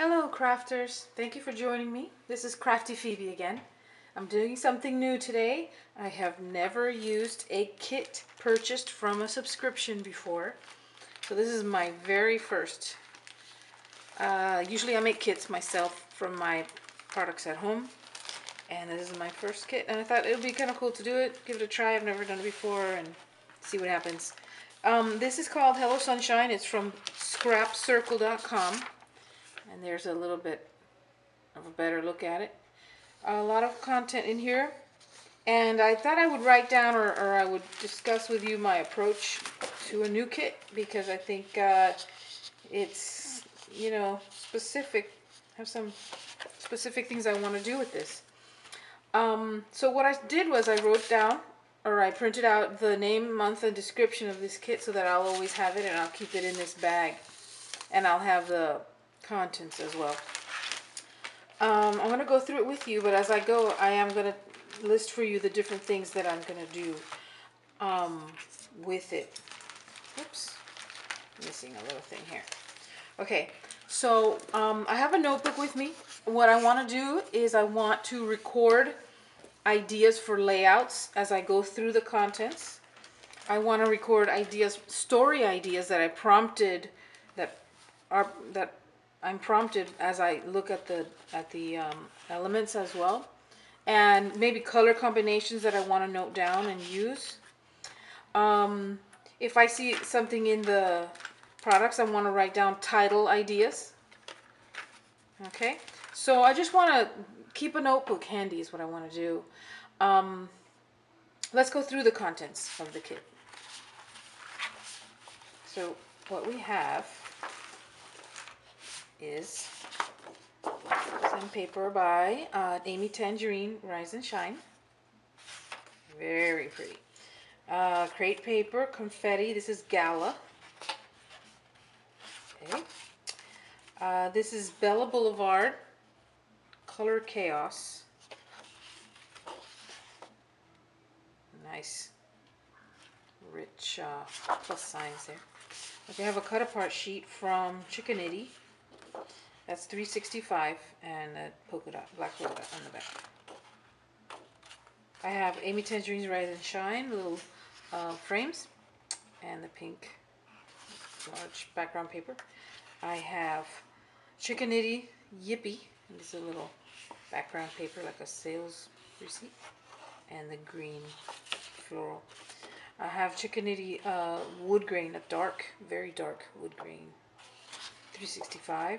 Hello crafters, thank you for joining me. This is Crafty Phoebe again. I'm doing something new today. I have never used a kit purchased from a subscription before. So this is my very first. Usually I make kits myself from my products at home. And this is my first kit. And I thought it would be kind of cool to do it, give it a try. I've never done it before and see what happens. This is called Hello Sunshine. It's from scrapcircle.com. And there's a little bit of a better look at it. A lot of content in here. And I thought I would write down or I would discuss with you my approach to a new kit. Because I think it's, specific. I have some specific things I want to do with this. So what I did was I wrote down, or I printed out the name, month, and description of this kit so that I'll always have it and I'll keep it in this bag. And I'll have the contents as well. I'm going to go through it with you, but as I go, I am going to list for you the different things that I'm going to do with it. Oops, missing a little thing here. Okay, so I have a notebook with me. What I want to do is I want to record ideas for layouts as I go through the contents. I want to record ideas, story ideas that I prompted, that I'm prompted as I look at the elements as well, and maybe color combinations that I want to note down and use. If I see something in the products, I want to write down title ideas. Okay, so I just want to keep a notebook handy is what I want to do. Let's go through the contents of the kit. So what we have is some paper by Amy Tangerine, Rise and Shine. Very pretty. Crate paper, confetti. This is Gala. Okay. This is Bella Boulevard, Color Chaos. Nice, rich plus signs there. Okay, I have a cut apart sheet from Chickanitty. That's $3.65 and a polka dot, black polka dot on the back. I have Amy Tangerine's Rise and Shine little frames and the pink large background paper. I have Chickanitty Yippee, and this is a little background paper like a sales receipt, and the green floral. I have Chickanitty wood grain, a dark, very dark wood grain, $3.65.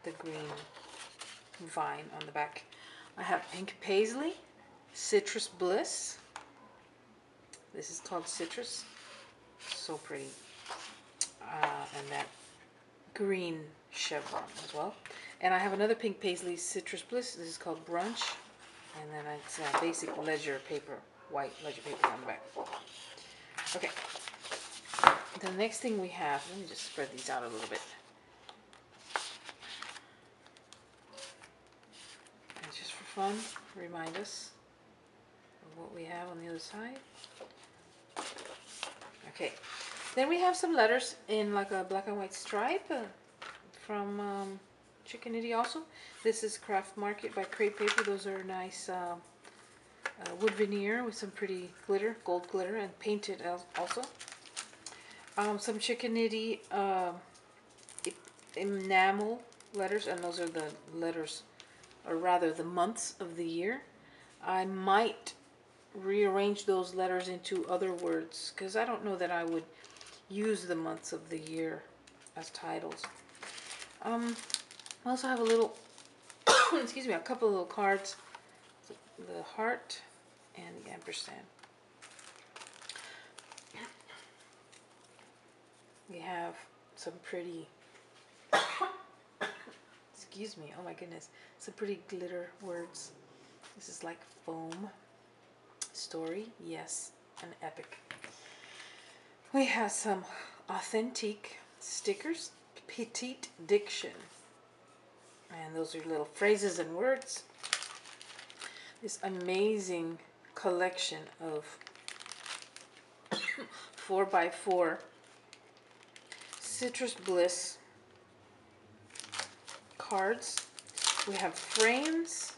The green vine on the back. I have pink paisley, citrus bliss. This is called citrus. So pretty. And that green chevron as well. And I have another pink paisley, citrus bliss. This is called brunch. And then it's basic ledger paper, white ledger paper on the back. Okay. The next thing we have, let me just spread these out a little bit. And just for fun, remind us of what we have on the other side. Okay. Then we have some letters in like a black and white stripe from Chickanitty also. This is Craft Market by Crate Paper. Those are nice wood veneer with some pretty glitter, gold glitter, and painted also. Some Chickanitty enamel letters, and those are the letters, or rather the months of the year. I might rearrange those letters into other words because I don't know that I would use the months of the year as titles. I also have a little, excuse me, a couple of little cards. The heart and the ampersand. We have some pretty, excuse me, oh my goodness, some pretty glitter words. This is like foam. Story, yes, an epic. We have some authentic stickers, petite diction. And those are little phrases and words. This amazing collection of 4x4 Citrus Bliss cards. We have frames.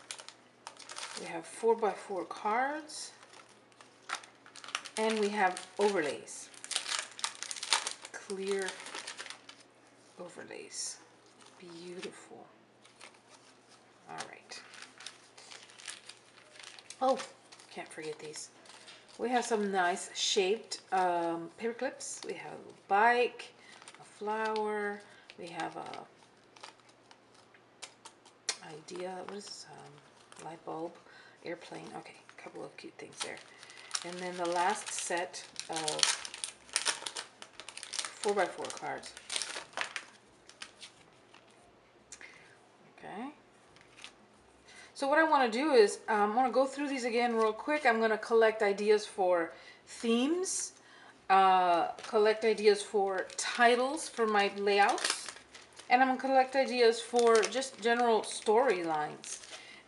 We have 4x4 cards. And we have overlays. Clear overlays. Beautiful. All right. Oh, can't forget these. We have some nice shaped paper clips. We have a bike, a flower. We have a idea. What is this? Light bulb, airplane. Okay, a couple of cute things there. And then the last set of 4x4 cards. Okay. So what I want to do is I want to go through these again real quick. I'm going to collect ideas for themes, collect ideas for titles for my layouts, and I'm going to collect ideas for just general storylines.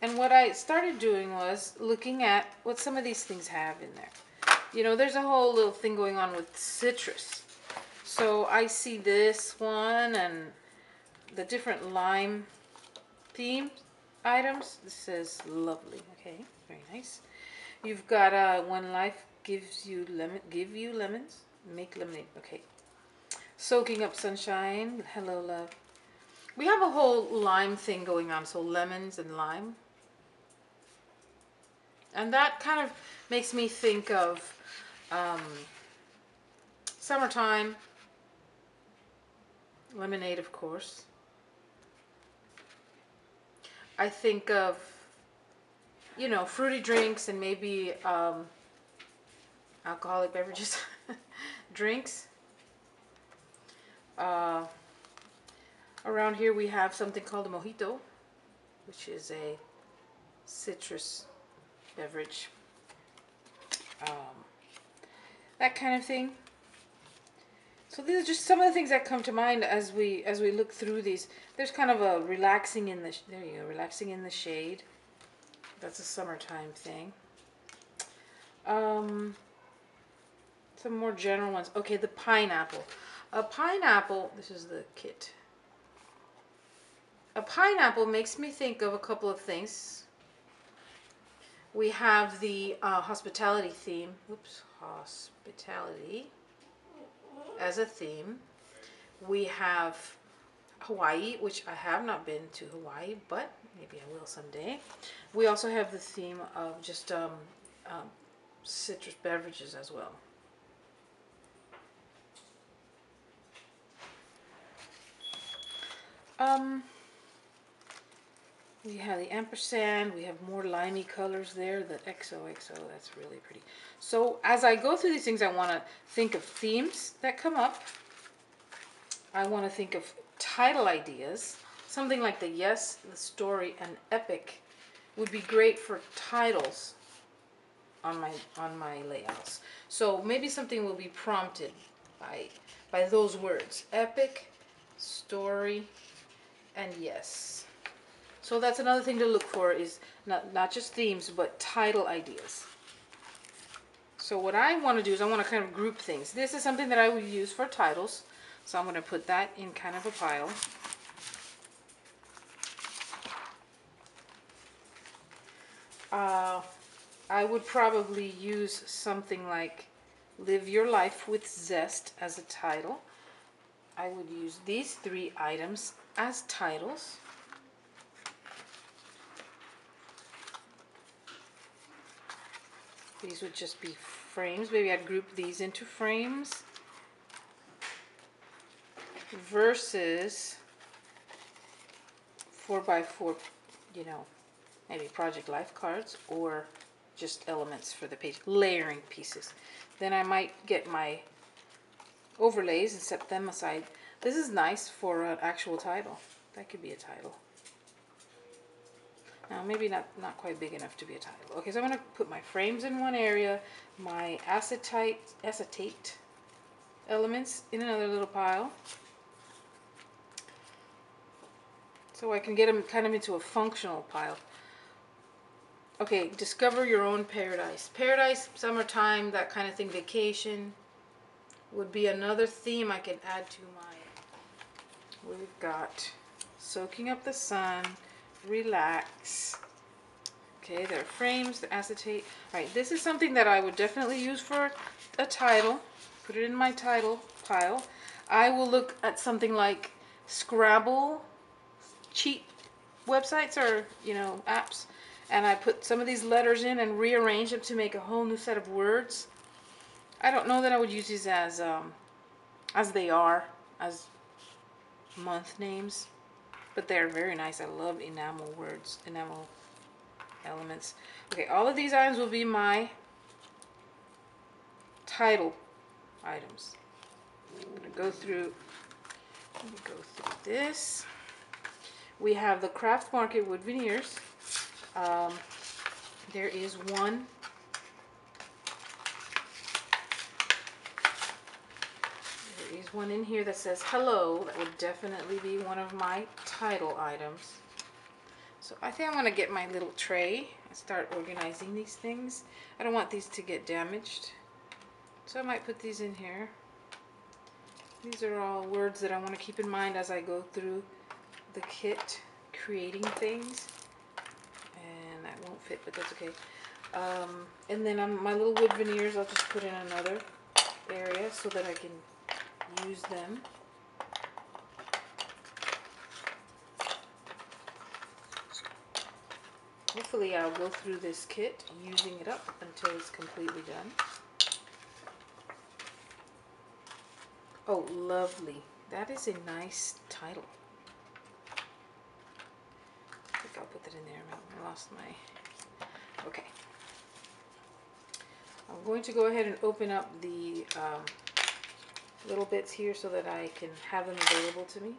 And what I started doing was looking at what some of these things have in there. You know, there's a whole little thing going on with citrus. So I see this one and the different lime theme items. This is lovely. Okay, very nice. You've got one life gives you lemons, make lemonade. Okay. Soaking up sunshine. Hello love. We have a whole lime thing going on, so lemons and lime. And that kind of makes me think of summertime, lemonade, of course. I think of, you know, fruity drinks and maybe alcoholic beverages, drinks. Around here we have something called a mojito, which is a citrus beverage. That kind of thing. So these are just some of the things that come to mind as we look through these. There's kind of a relaxing in the there you go, relaxing in the shade. That's a summertime thing. Some more general ones. Okay, the pineapple. A pineapple. This is the kit. A pineapple makes me think of a couple of things. We have the hospitality theme. Oops, hospitality as a theme. We have Hawaii, which I have not been to Hawaii, but maybe I will someday. We also have the theme of just citrus beverages as well. We have the ampersand, we have more limey colors there, the XOXO, that's really pretty. So as I go through these things, I want to think of themes that come up. I want to think of title ideas. Something like the Yes, the Story, and Epic would be great for titles on my layouts. So maybe something will be prompted by those words. Epic, story, and yes. So that's another thing to look for, is not just themes, but title ideas. So what I want to do is I want to kind of group things. This is something that I would use for titles. So I'm going to put that in kind of a pile. I would probably use something like Live Your Life with Zest as a title. I would use these 3 items as titles. These would just be frames. Maybe I'd group these into frames. Versus 4x4, you know, maybe project life cards or just elements for the page, layering pieces. Then I might get my overlays and set them aside. This is nice for an actual title. That could be a title. Now maybe not quite big enough to be a title. Okay, so I'm going to put my frames in one area, my acetate elements in another little pile. So I can get them kind of into a functional pile. Okay, discover your own paradise. Paradise, summertime, that kind of thing, vacation would be another theme I could add to my. We've got soaking up the sun, relax. Okay, there are frames, the acetate. All right, this is something that I would definitely use for a title. Put it in my title pile. I will look at something like Scrabble, cheap websites or, you know, apps, and I put some of these letters in and rearrange them to make a whole new set of words. I don't know that I would use these as they are, as month names, but they're very nice. I love enamel words, enamel elements. Okay, all of these items will be my title items. I'm gonna go through. Let me go through this. We have the Craft Market wood veneers. There is one. There is one in here that says hello. That would definitely be one of my title items. So I think I'm going to get my little tray and start organizing these things. I don't want these to get damaged. So I might put these in here. These are all words that I want to keep in mind as I go through the kit creating things. And that won't fit, but that's okay. And then my little wood veneers, I'll just put in another area so that I can use them. Hopefully I'll go through this kit using it up until it's completely done. Oh, lovely. That is a nice title. I think I'll put that in there. I lost my... Okay. I'm going to go ahead and open up the little bits here so that I can have them available to me.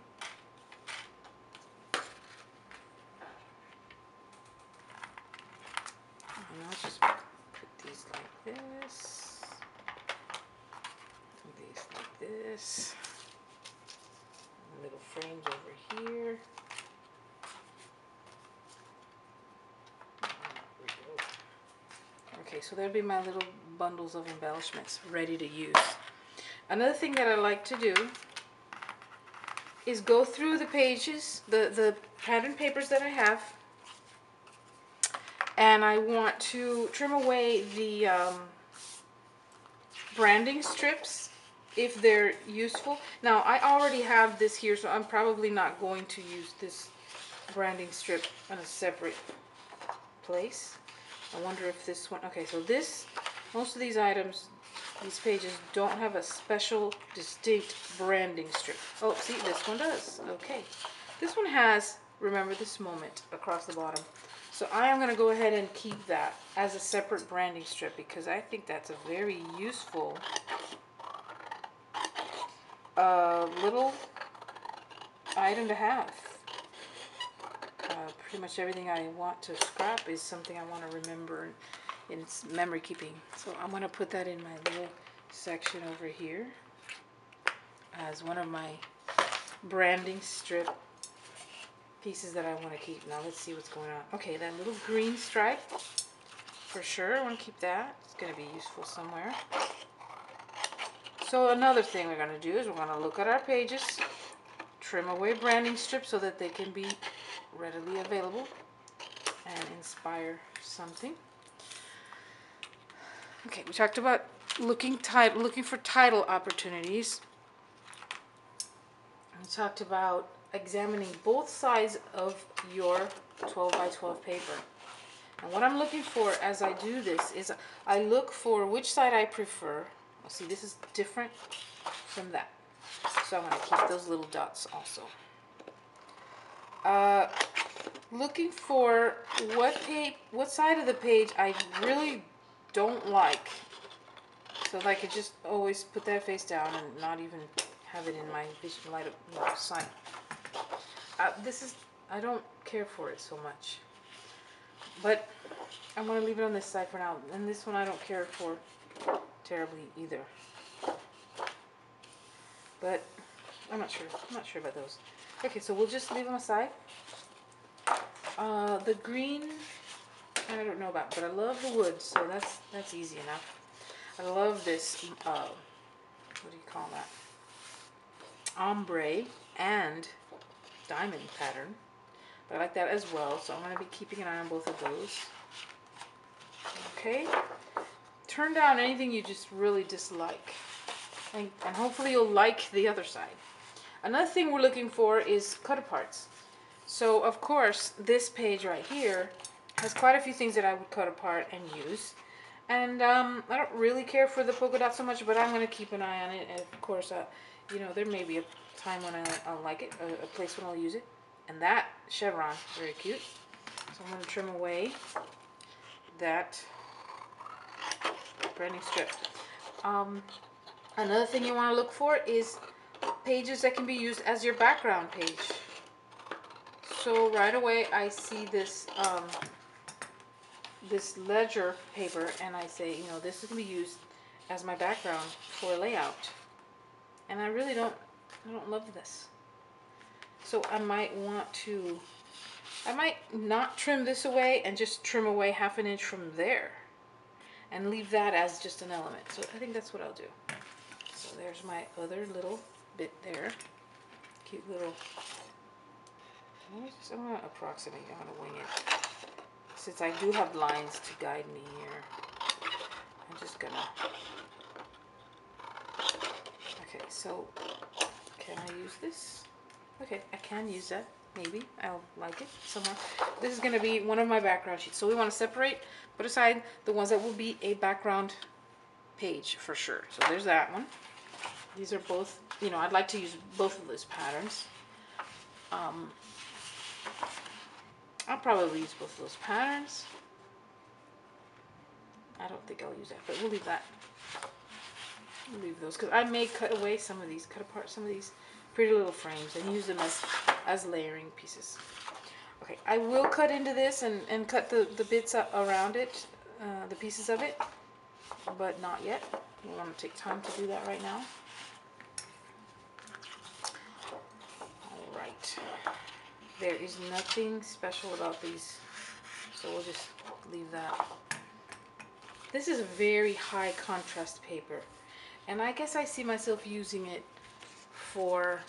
And I'll just put these like this, and these like this, and little frames over here. Okay, so there'll be my little bundles of embellishments ready to use. Another thing that I like to do is go through the pages, the pattern papers that I have, and I want to trim away the branding strips if they're useful. Now I already have this here, so I'm probably not going to use this branding strip on a separate place. I wonder if this one, okay, so this, most of these items, these pages don't have a special distinct branding strip. Oh, see, this one does. Okay. This one has, remember this moment, across the bottom. So I am going to go ahead and keep that as a separate branding strip because I think that's a very useful little item to have. Pretty much everything I want to scrap is something I want to remember in its memory keeping. So I'm going to put that in my little section over here as one of my branding strip pieces that I want to keep. Now let's see what's going on. Okay, that little green stripe, for sure, I want to keep that. It's going to be useful somewhere. So another thing we're going to do is we're going to look at our pages, trim away branding strips so that they can be readily available and inspire something. Okay, we talked about looking for title opportunities. We talked about examining both sides of your 12 by 12 paper. And what I'm looking for as I do this is I look for which side I prefer. Oh, see, this is different from that. So I'm going to keep those little dots also. Looking for what side of the page I really don't like. So that I could just always put that face down and not even have it in my vision light of sight. I don't care for it so much. But I'm going to leave it on this side for now. And this one I don't care for terribly either. But I'm not sure. I'm not sure about those. Okay, so we'll just leave them aside. The green, I don't know about, but I love the wood, so that's easy enough. I love this, what do you call that? Ombre and diamond pattern. But I like that as well, so I'm going to be keeping an eye on both of those. Okay. Turn down anything you just really dislike. And hopefully you'll like the other side. Another thing we're looking for is cut aparts. So of course, this page right here has quite a few things that I would cut apart and use. And I don't really care for the polka dot so much, but I'm going to keep an eye on it. And of course, you know, there may be a time when I'll like it, a place when I'll use it. And that chevron, very cute. So I'm going to trim away that branding strip. Another thing you want to look for is pages that can be used as your background page. So right away I see this this ledger paper, and I say, you know, this is going to be used as my background for layout. And I really don't love this. So I might not trim this away and just trim away 1/2 inch from there and leave that as just an element. So I think that's what I'll do. So there's my other little bit there. Cute little, I'm going to approximate, I'm going to wing it. Since I do have lines to guide me here, I'm just going to, okay, so can I use this? Okay, I can use that. Maybe I'll like it somewhere. This is going to be one of my background sheets. So we want to separate, put aside the ones that will be a background page for sure. So there's that one. These are both, you know, I'd like to use both of those patterns. I'll probably use both of those patterns. I don't think I'll use that, but we'll leave that. We'll leave those because I may cut away some of these, cut apart some of these pretty little frames and use them as layering pieces. Okay, I will cut into this and cut the bits around it, the pieces of it, but not yet. We want to take time to do that right now. All right. There is nothing special about these, so we'll just leave that. This is a very high contrast paper, and I guess I see myself using it for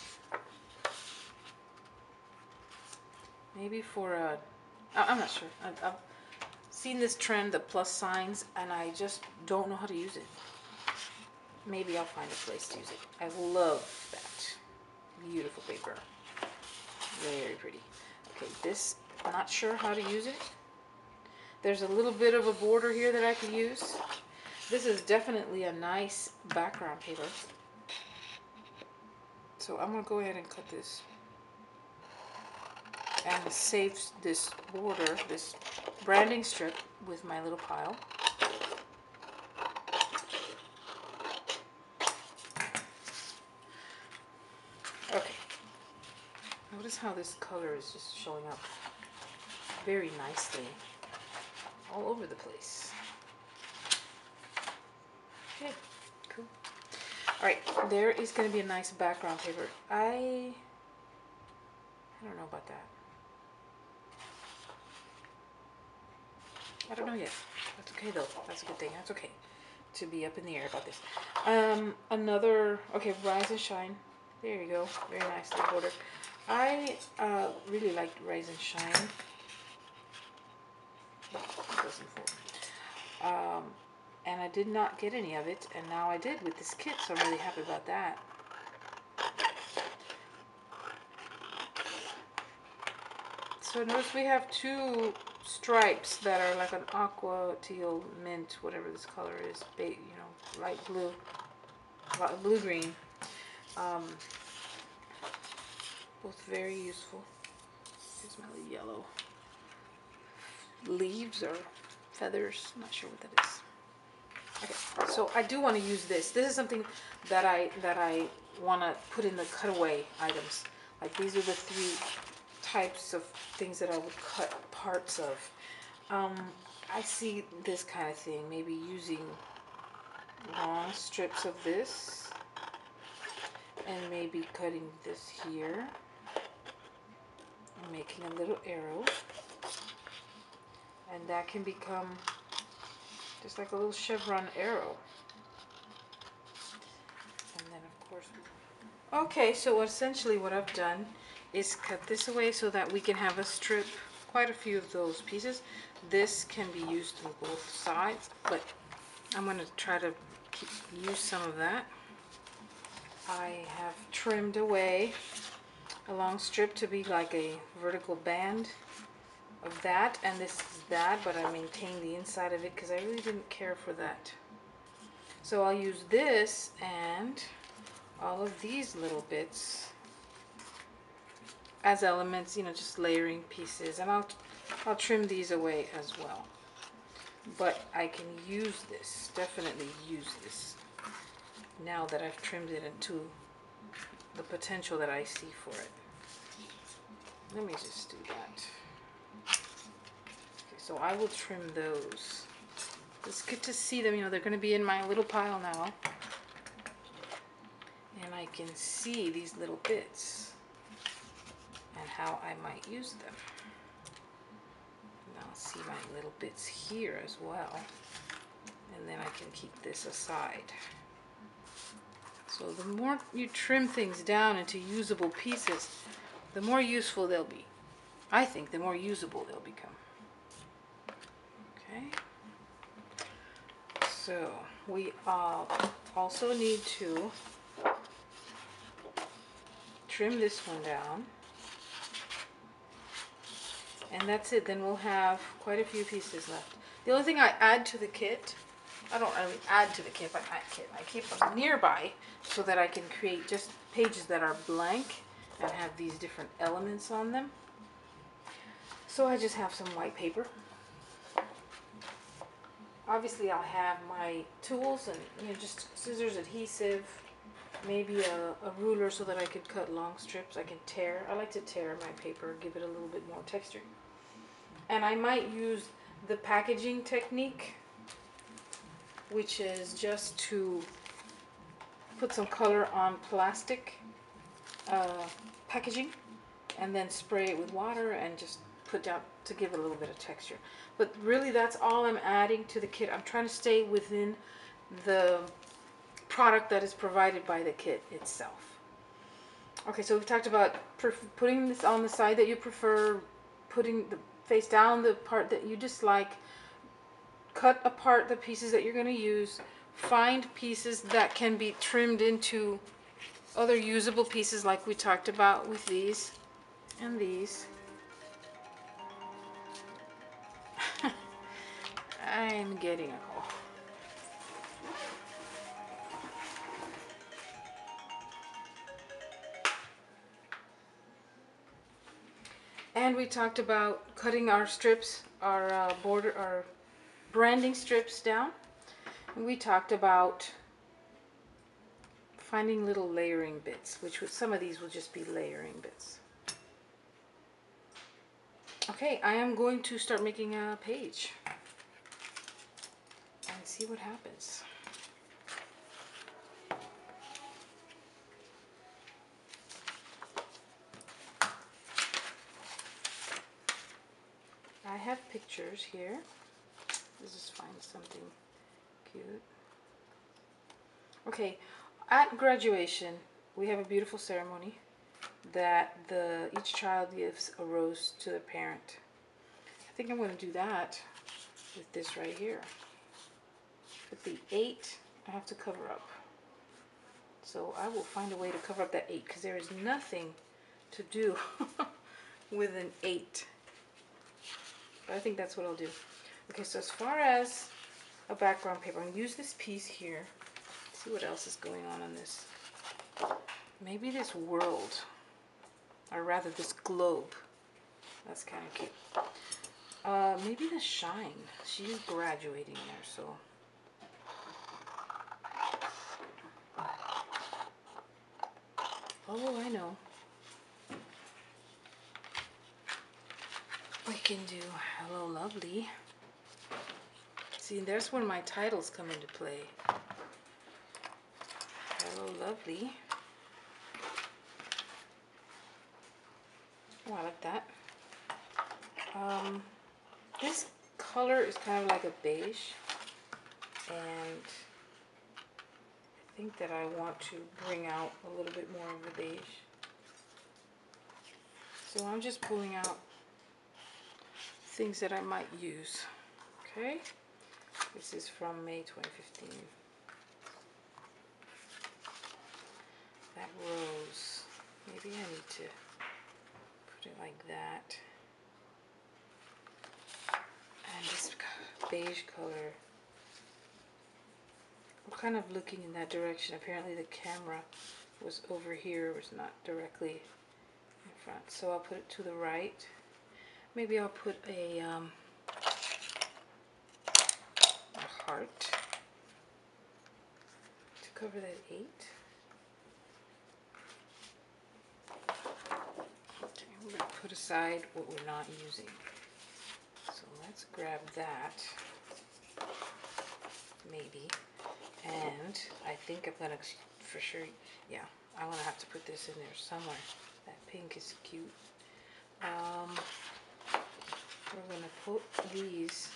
maybe for a, I'm not sure. I've seen this trend, the plus signs, and I just don't know how to use it. Maybe I'll find a place to use it. I love that. Beautiful paper. Very pretty. Okay, this, I'm not sure how to use it. There's a little bit of a border here that I could use. This is definitely a nice background paper. So I'm going to go ahead and cut this. And save this border, this branding strip with my little pile. Okay. Notice how this color is just showing up very nicely all over the place. Okay, cool. Alright, there is going to be a nice background paper. I don't know about that. I don't know yet. That's okay though. That's a good thing. That's okay to be up in the air about this. Another, okay, Rise and Shine. There you go. Very nice little border. I really liked Rise and Shine. It doesn't fold. And I did not get any of it, and now I did with this kit, so I'm really happy about that. So notice we have two stripes that are like an aqua, teal, mint, whatever this color is, you know, light blue, blue-green. Both very useful. Here's my little yellow leaves or feathers. I'm not sure what that is. Okay, so I do want to use this. This is something that I want to put in the cutaway items. Like these are the 3 types of things that I would cut parts of. I see this kind of thing, maybe using long strips of this and maybe cutting this here and making a little arrow, and that can become just like a little chevron arrow. And then of course Okay, so essentially what I've done is cut this away so that we can have a strip, quite a few of those pieces. This can be used on both sides, but I'm going to try to use some of that. I have trimmed away a long strip to be like a vertical band of that, and this is that, but I maintained the inside of it because I really didn't care for that. So I'll use this and all of these little bits as elements, you know, just layering pieces, and I'll trim these away as well. But I can use this, definitely use this, now that I've trimmed it into the potential that I see for it. Let me just do that. Okay, so I will trim those. It's good to see them, you know, they're going to be in my little pile now. And I can see these little bits and how I might use them. And I'll see my little bits here as well. And then I can keep this aside. So the more you trim things down into usable pieces, the more useful they'll be. I think the more usable they'll become. Okay. So we also need to trim this one down. And that's it. Then we'll have quite a few pieces left. The only thing I add to the kit, I don't really add to the kit, but I keep them nearby so that I can create just pages that are blank and have these different elements on them. So I just have some white paper. Obviously I'll have my tools and, you know, just scissors, adhesive, maybe a ruler so that I could cut long strips. I can tear. I like to tear my paper, give it a little bit more texture. And I might use the packaging technique, which is just to put some color on plastic packaging and then spray it with water and just put down to give it a little bit of texture. But really that's all I'm adding to the kit. I'm trying to stay within the product that is provided by the kit itself. Okay, so we've talked about putting this on the side that you prefer, putting the face down the part that you dislike, cut apart the pieces that you're going to use, find pieces that can be trimmed into other usable pieces like we talked about with these and these. I'm getting a call. And we talked about cutting our strips, our our branding strips down. And we talked about finding little layering bits, which some of these will just be layering bits. Okay, I am going to start making a page and see what happens. I have pictures here. Let's just find something cute. Okay, at graduation, we have a beautiful ceremony that each child gives a rose to their parent. I think I'm going to do that with this right here. With the 8, I have to cover up. So I will find a way to cover up that 8 because there is nothing to do with an 8. But I think that's what I'll do. Okay, so as far as a background paper, I'm going to use this piece here. See what else is going on this. Maybe this world, or rather this globe. That's kind of cute. Maybe the shine. She's graduating there, so. Oh, I know. We can do Hello Lovely. See, there's when my titles come into play. Hello Lovely. Oh, I like that. This color is kind of like a beige, and think that I want to bring out a little bit more of the beige. So I'm just pulling out things that I might use. Okay, this is from May 2015. That rose, maybe I need to put it like that. And this beige color, I'm kind of looking in that direction. Apparently the camera was over here, was not directly in front. So I'll put it to the right. Maybe I'll put a heart to cover that 8. Okay, I'm going to put aside what we're not using. So let's grab that, maybe. And I think I'm going to, for sure, yeah, I'm going to have to put this in there somewhere. That pink is cute. We're going to put these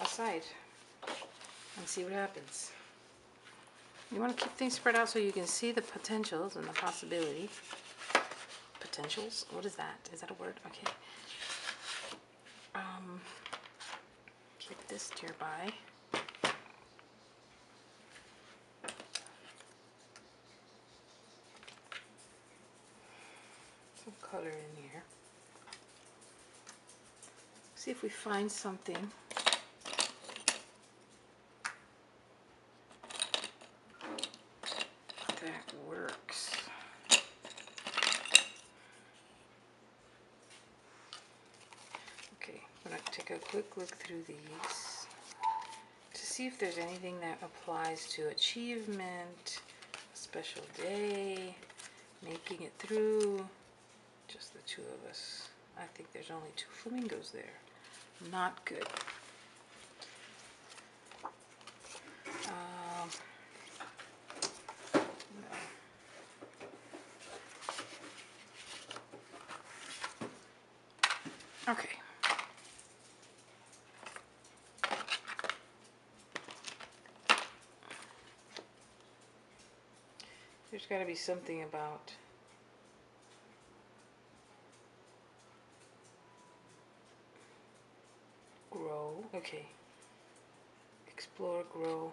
aside and see what happens. You want to keep things spread out so you can see the potentials and the possibility. Potentials? What is that? Is that a word? Okay. Keep this nearby. Some color in here. See if we find something that works. Okay, I'm going to take a quick look through these to see if there's anything that applies to achievement, a special day, making it through, just the 2 of us. I think there's only 2 flamingos there. Not good. No. Okay. There's got to be something about grow. Okay. Explore, grow.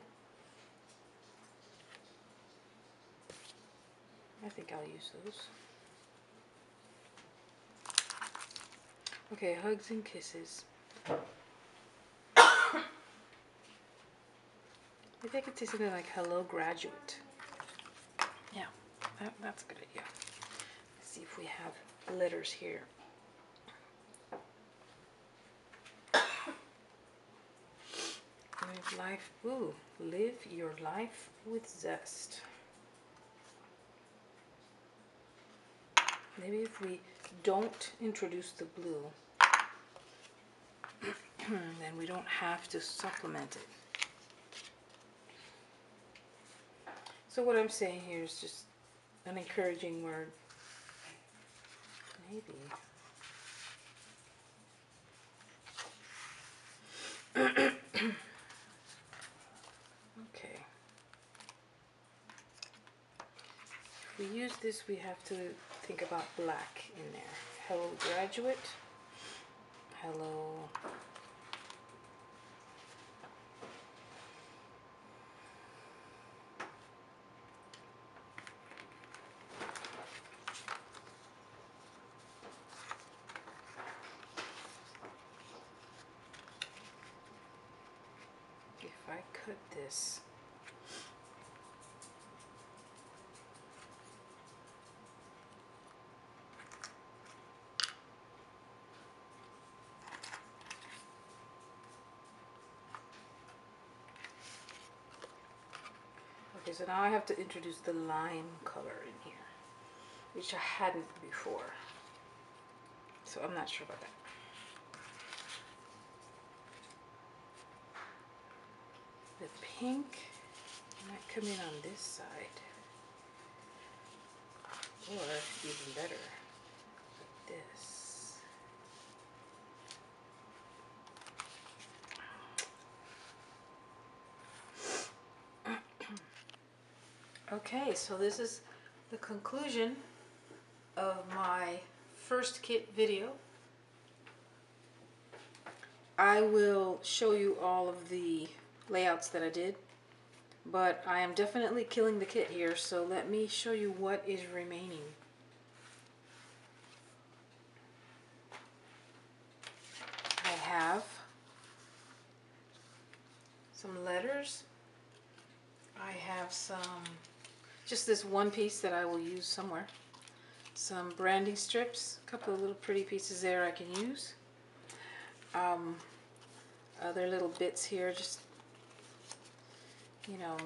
I think I'll use those. Okay, hugs and kisses. Maybe I could say something like hello graduate. Yeah, that's a good idea. Let's see if we have letters here. Live life, ooh, live your life with zest. Maybe if we don't introduce the blue, then we don't have to supplement it. So what I'm saying here is just an encouraging word. Maybe. Okay. If we use this, we have to think about black in there. Hello graduate. Hello. If I cut this, okay, so now I have to introduce the lime color in here, which I hadn't before. So I'm not sure about that. The pink might come in on this side, or even better, like this. Okay, so this is the conclusion of my first kit video. I will show you all of the layouts that I did, but I am definitely killing the kit here, so let me show you what is remaining. I have some letters. I have just this one piece that I will use somewhere. Some branding strips, a couple of little pretty pieces there I can use. Other little bits here, just,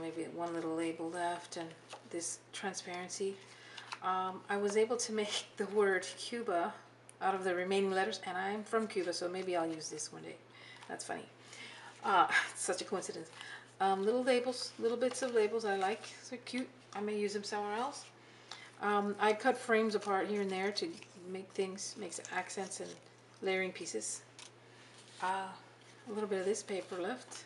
maybe one little label left, and this transparency. I was able to make the word Cuba out of the remaining letters, and I'm from Cuba, so maybe I'll use this one day. That's funny. It's such a coincidence. Little labels, little bits of labels I like. So cute. I may use them somewhere else. I cut frames apart here and there to make accents and layering pieces. A little bit of this paper left.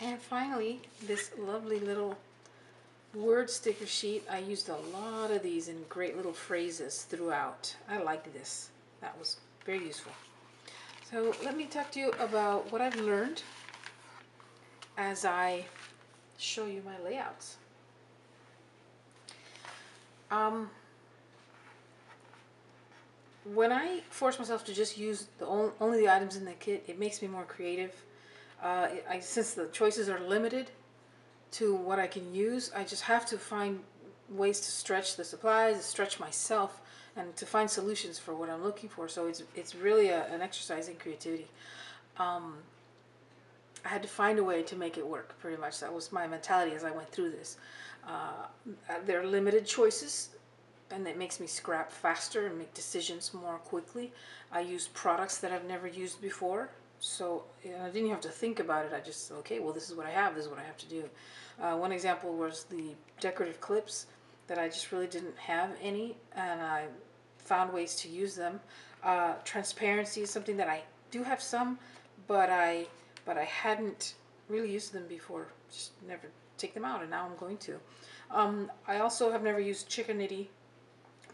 And finally, this lovely little word sticker sheet. I used a lot of these in great little phrases throughout. I like this. That was very useful. So let me talk to you about what I've learned as I show you my layouts. When I force myself to just use only the items in the kit, it makes me more creative. Since the choices are limited to what I can use, I just have to find ways to stretch the supplies, to stretch myself, and to find solutions for what I'm looking for. So it's really an exercise in creativity. I had to find a way to make it work, pretty much. That was my mentality as I went through this. There are limited choices, and it makes me scrap faster and make decisions more quickly. I use products that I've never used before, so I didn't even have to think about it. I just, okay, well, this is what I have, this is what I have to do. One example was the decorative clips that I just really didn't have any, and I found ways to use them. Transparency is something that I do have some, but I hadn't really used them before. Just never take them out, and now I'm going to. I also have never used Chickanitty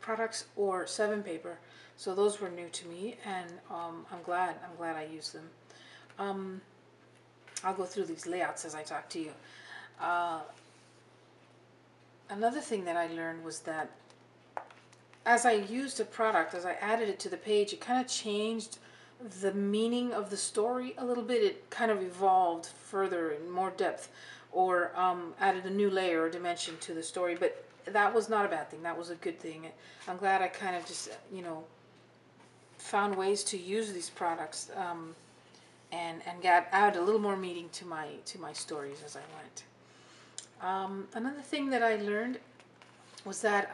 products or 7 paper, so those were new to me, and I'm glad I used them. I'll go through these layouts as I talk to you. Another thing that I learned was that as I used a product, as I added it to the page, it kind of changed the meaning of the story a little bit. It kind of evolved further in more depth, or added a new layer or dimension to the story. But that was not a bad thing. That was a good thing. I'm glad I kind of just, found ways to use these products and add a little more meaning to my stories as I went. Another thing that I learned was that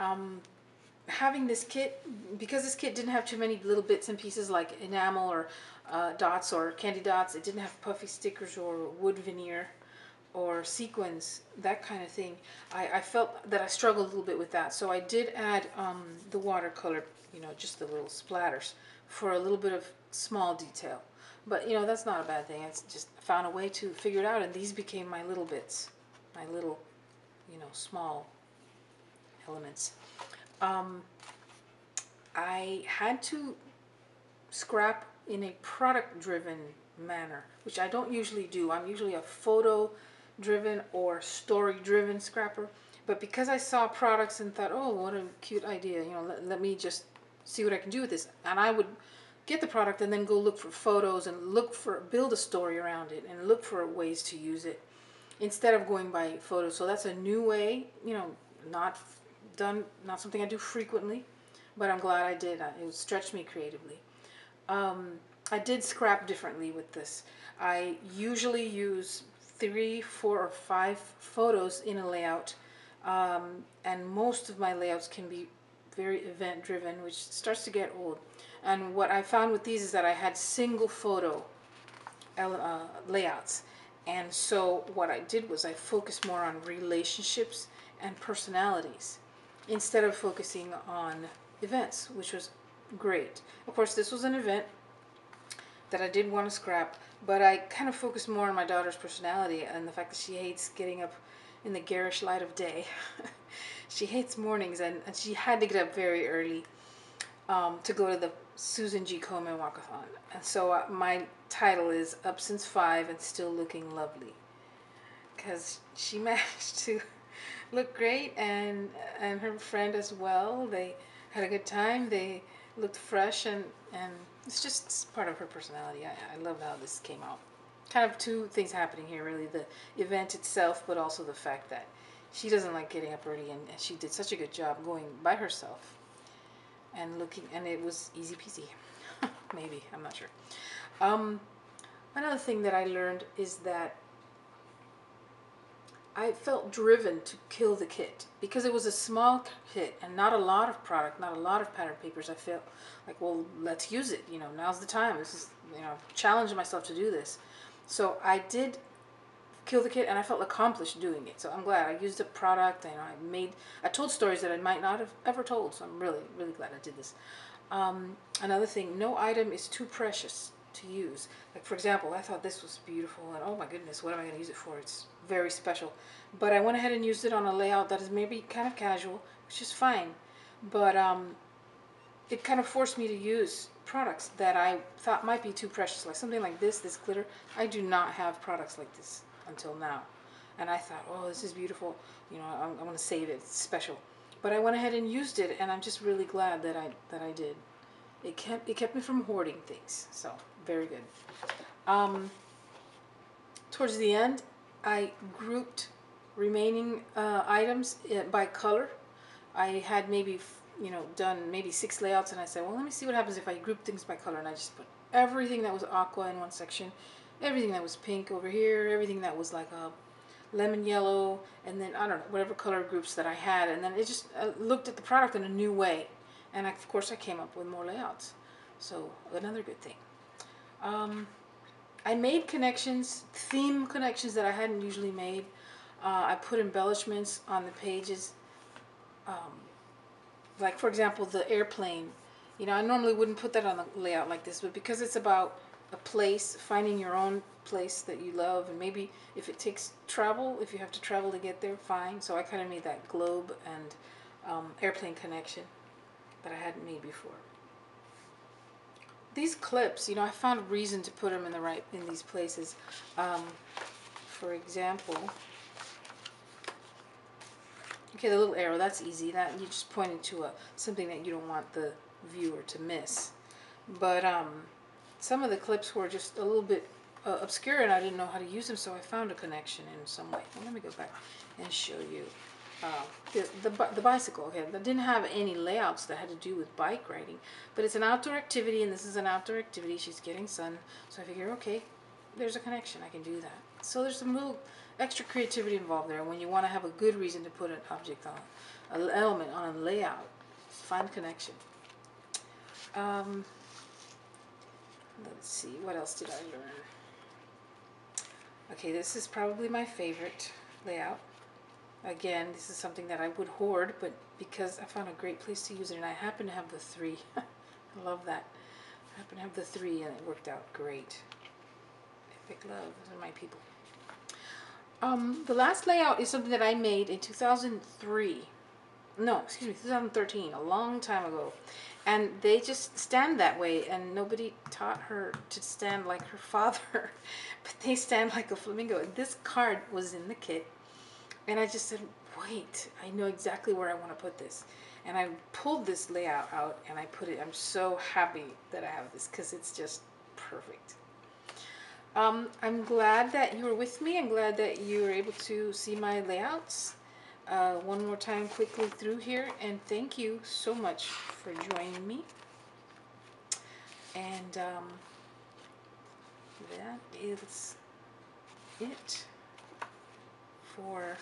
having this kit, because this kit didn't have too many little bits and pieces like enamel or dots or candy dots, it didn't have puffy stickers or wood veneer or sequins, that kind of thing. I felt that I struggled a little bit with that, so I did add the watercolor, just the little splatters for a little bit of small detail. But that's not a bad thing. It's just found a way to figure it out, and these became my little bits, my little small elements. I had to scrap in a product-driven manner, which I don't usually do. I'm usually a photo-driven or story-driven scrapper. But because I saw products and thought, oh, what a cute idea, let me just see what I can do with this. And I would get the product and then go look for photos and build a story around it and look for ways to use it instead of going by photos. So that's a new way, not something I do frequently, but I'm glad I did. It stretched me creatively. I did scrap differently with this. I usually use 3, 4, or 5 photos in a layout, and most of my layouts can be very event driven, which starts to get old. And what I found with these is that I had single photo layouts, and so what I did was I focused more on relationships and personalities instead of focusing on events, which was great. Of course, this was an event that I did want to scrap, but I kind of focused more on my daughter's personality and the fact that she hates getting up in the garish light of day. She hates mornings, and she had to get up very early to go to the Susan G. Komen walkathon. And so my title is Up Since 5 and Still Looking Lovely, because she managed to look great, and her friend as well. They had a good time. They looked fresh, and it's just part of her personality. I love how this came out. Kind of two things happening here, really. The event itself, but also the fact that she doesn't like getting up early, and she did such a good job going by herself and looking, and it was easy peasy. Maybe, I'm not sure. Another thing that I learned is that I felt driven to kill the kit because it was a small kit and not a lot of product, not a lot of pattern papers. I felt like, well, let's use it. You know, now's the time. This is, you know, challenging myself to do this. So I did kill the kit, and I felt accomplished doing it. So I'm glad I used a product, and I told stories that I might not have ever told. So I'm really, really glad I did this. Another thing, no item is too precious to use. Like, for example, I thought this was beautiful, and oh my goodness, what am I going to use it for? It's very special. But I went ahead and used it on a layout that is maybe kind of casual, which is fine. But it kind of forced me to use products that I thought might be too precious, like something like this glitter. I do not have products like this until now. And I thought, oh, this is beautiful. You know, I'm going to save it. It's special. But I went ahead and used it, and I'm just really glad that I did. It kept me from hoarding things. So, very good. Towards the end, I grouped remaining items by color. I had maybe, done maybe 6 layouts, and I said, well, let me see what happens if I group things by color. And I just put everything that was aqua in one section, everything that was pink over here, everything that was like a lemon yellow, and then, I don't know, whatever color groups that I had. And then it just looked at the product in a new way. And of course, I came up with more layouts. So, another good thing. I made connections, theme connections that I hadn't usually made. I put embellishments on the pages. Like, for example, the airplane. You know, I normally wouldn't put that on a layout like this, but because it's about a place, finding your own place that you love, and maybe if it takes travel, if you have to travel to get there, fine. So I kind of made that globe and airplane connection that I hadn't made before. These clips, you know, I found a reason to put them in these places. For example, okay, the little arrow, that's easy. That you just pointing to something that you don't want the viewer to miss. But some of the clips were just a little bit obscure, and I didn't know how to use them, so I found a connection in some way. Well, let me go back and show you. The bicycle, okay, that didn't have any layouts that had to do with bike riding, but it's an outdoor activity, and this is an outdoor activity. She's getting sun, so I figure, okay, there's a connection. I can do that. So there's some little extra creativity involved there. When you want to have a good reason to put an object on, an element on a layout, find connection. Let's see, what else did I learn? Okay, this is probably my favorite layout. Again, this is something that I would hoard, but because I found a great place to use it, and I happen to have the 3. I love that. I happen to have the 3, and it worked out great. Epic love. Those are my people. The last layout is something that I made in 2003. No, excuse me, 2013, a long time ago. And they just stand that way, and nobody taught her to stand like her father, but they stand like a flamingo. And this card was in the kit. And I just said, wait, I know exactly where I want to put this. And I pulled this layout out, and I put it. I'm so happy that I have this, because it's just perfect. I'm glad that you were with me. I'm glad that you were able to see my layouts. One more time quickly through here. And thank you so much for joining me. And that is it for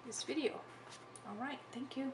this video. All right, thank you.